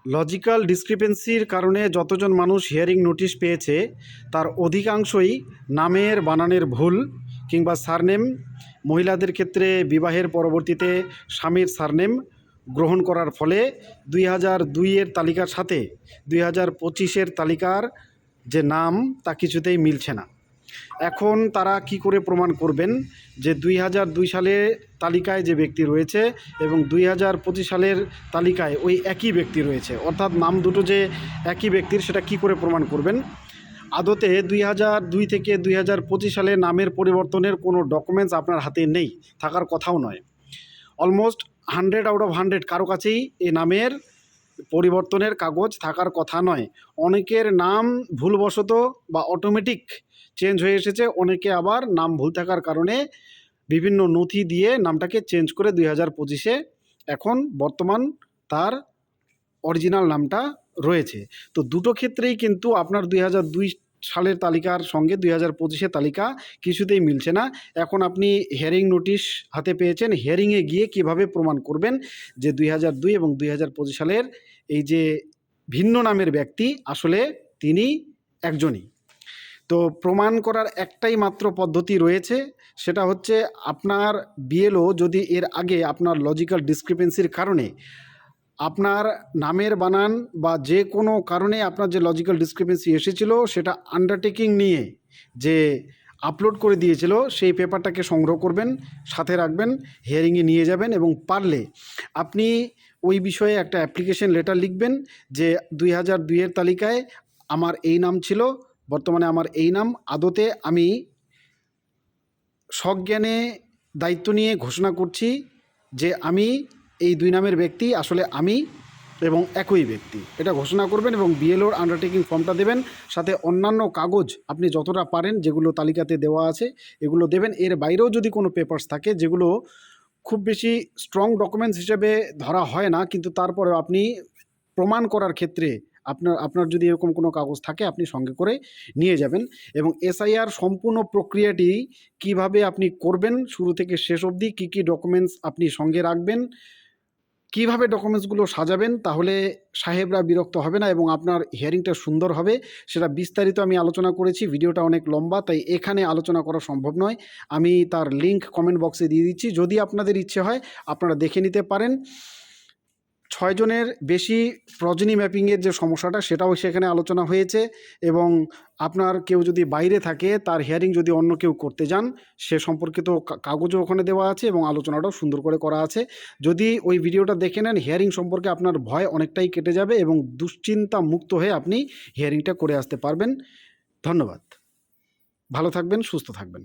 Logical ডিসক্রিপেন্সির কারণে যতজন মানুষ হিয়ারিং নোটিশ পেয়েছে তার অধিকাংশই নামের বানানের ভুল কিংবা সারনেম, মহিলাদের ক্ষেত্রে বিবাহের পরবর্তীতে স্বামীর সারনেম গ্রহণ করার ফলে 2002-এর তালিকার সাথে 2025-এর তালিকার যে নাম তা কিছুতেই মিলছে না। এখন তারা কি করে প্রমাণ করবেন যে 2002 সালে তালিকায় যে ব্যক্তি রয়েছে এবং 2025 সালের তালিকায় ওই একই ব্যক্তি রয়েছে, অর্থাৎ নাম দুটো যে একই ব্যক্তির, সেটা কি করে প্রমাণ করবেন? আদতে 2002 থেকে 2025 সালে নামের পরিবর্তনের কোনো ডকুমেন্টস আপনার হাতে নেই, থাকার কথাও নয়। অলমোস্ট 100 আউট অফ 100 কারো কাছেই এই নামের পরিবর্তনের কাগজ থাকার কথা নয়। অনেকের নাম ভুলবশত বা অটোমেটিক চেঞ্জ হয়ে এসেছে, অনেকে আবার নাম ভুল থাকার কারণে বিভিন্ন নথি দিয়ে নামটাকে চেঞ্জ করে 2025-এ এখন বর্তমান তার অরিজিনাল নামটা রয়েছে। তো দুটো ক্ষেত্রেই কিন্তু আপনার 2002 সালের তালিকার সঙ্গে 2025-এর তালিকা কিছুতেই মিলছে না। এখন আপনি হিয়ারিং নোটিশ হাতে পেয়েছেন, হিয়ারিংয়ে গিয়ে কিভাবে প্রমাণ করবেন যে 2002 এবং 2025 সালের এই যে ভিন্ন নামের ব্যক্তি আসলে তিনি একজনই? তো প্রমাণ করার একটাই মাত্র পদ্ধতি রয়েছে, সেটা হচ্ছে আপনার বিএলও যদি এর আগে আপনার লজিক্যাল ডিসক্রিপেন্সির কারণে আপনার নামের বানান বা যে কোনো কারণে আপনার যে লজিক্যাল ডিসক্রিপেন্সি এসেছিল সেটা আন্ডারটেকিং নিয়ে যে আপলোড করে দিয়েছিল, সেই পেপারটাকে সংগ্রহ করবেন, সাথে রাখবেন, হিয়ারিংয়ে নিয়ে যাবেন এবং পারলে আপনি ওই বিষয়ে একটা অ্যাপ্লিকেশন লেটার লিখবেন যে 2002-এর তালিকায় আমার এই নাম ছিল, বর্তমানে আমার এই নাম। আদতে আমি সজ্ঞানে দায়িত্ব নিয়ে ঘোষণা করছি যে আমি এই দুই নামের ব্যক্তি আসলে আমি এবং একই ব্যক্তি, এটা ঘোষণা করবেন এবং বিএলওর আন্ডারটেকিং ফর্মটা দেবেন। সাথে অন্যান্য কাগজ আপনি যতটা পারেন যেগুলো তালিকাতে দেওয়া আছে এগুলো দেবেন। এর বাইরেও যদি কোনো পেপারস থাকে যেগুলো খুব বেশি স্ট্রং ডকুমেন্টস হিসেবে ধরা হয় না, কিন্তু তারপরেও আপনি প্রমাণ করার ক্ষেত্রে আপনার যদি এরকম কোনো কাগজ থাকে আপনি সঙ্গে করে নিয়ে যাবেন। এবং এসআইআর সম্পূর্ণ প্রক্রিয়াটি কিভাবে আপনি করবেন, শুরু থেকে শেষ অবধি কী কী ডকুমেন্টস আপনি সঙ্গে রাখবেন, কিভাবে ডকুমেন্টসগুলো সাজাবেন, তাহলে সাহেবরা বিরক্ত হবে না এবং আপনার হিয়ারিংটা সুন্দর হবে, সেটা বিস্তারিত আমি আলোচনা করেছি। ভিডিওটা অনেক লম্বা, তাই এখানে আলোচনা করা সম্ভব নয়। আমি তার লিঙ্ক কমেন্ট বক্সে দিয়ে দিচ্ছি, যদি আপনাদের ইচ্ছে হয় আপনারা দেখে নিতে পারেন। 6 জনের বেশি প্রজনি ম্যাপিংয়ের যে সমস্যাটা সেটাও সেখানে আলোচনা হয়েছে এবং আপনার কেউ যদি বাইরে থাকে তার হিয়ারিং যদি অন্য কেউ করতে যান সে সম্পর্কিত কাগজও ওখানে দেওয়া আছে এবং আলোচনাটাও সুন্দর করে করা আছে। যদি ওই ভিডিওটা দেখে নেন হিয়ারিং সম্পর্কে আপনার ভয় অনেকটাই কেটে যাবে এবং দুশ্চিন্তা মুক্ত হয়ে আপনি হিয়ারিংটা করে আসতে পারবেন। ধন্যবাদ, ভালো থাকবেন, সুস্থ থাকবেন।